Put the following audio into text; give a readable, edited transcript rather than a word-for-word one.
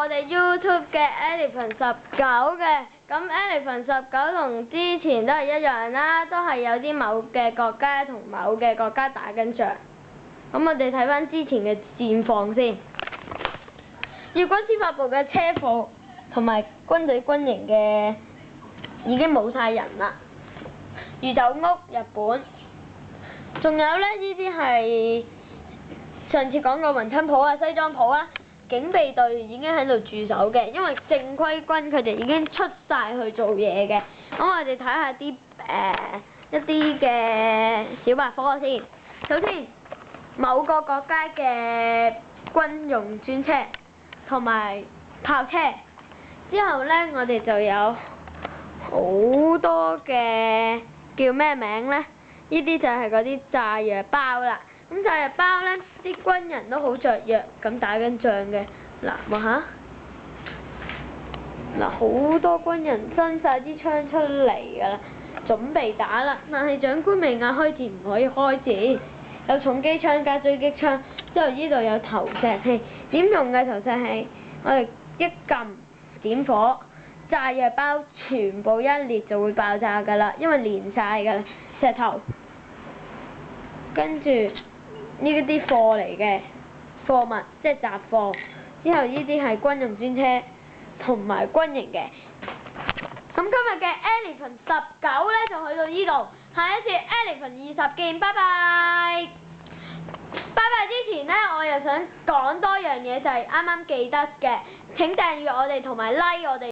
我哋 YouTube 嘅 Elephant19嘅，咁 Elephant19同之前都係一樣啦，都係有啲某嘅國家同某嘅國家打緊仗。咁我哋睇翻之前嘅戰況先。葉軍司法部嘅車庫同埋軍隊軍營嘅已經冇晒人啦。魚酒屋日本，仲有咧呢啲係上次講過雲吞鋪啊、西裝鋪啊。警備隊已經喺度駐守嘅，因為正規軍佢哋已經出晒去做嘢嘅。咁我哋睇下啲一啲嘅小百科先。首先，某個國家嘅軍用專車同埋炮車。之後咧，我哋就有好多嘅叫咩名咧？呢啲就係嗰啲炸藥包啦。咁炸藥包咧，啲軍人都好雀躍咁打緊仗嘅。嗱，望下，嗱好多軍人伸晒啲槍出嚟㗎啦，準備打啦。但係長官未嗌開戰，唔可以開戰。有重機槍加狙擊槍，之後呢度有投石器。點用嘅投石器？我哋一撳點火，炸藥包全部一裂就會爆炸㗎啦，因為連晒㗎啦石頭。跟住呢啲貨嚟嘅貨物，即係雜貨。之後呢啲係軍用專車同埋軍營嘅。咁今日嘅 Elephant19咧就去到呢度，下一次 Elephant20見，拜拜。拜拜之前咧，我又想講多樣嘢，就係啱啱記得嘅，請訂閱我哋同埋 like 我哋。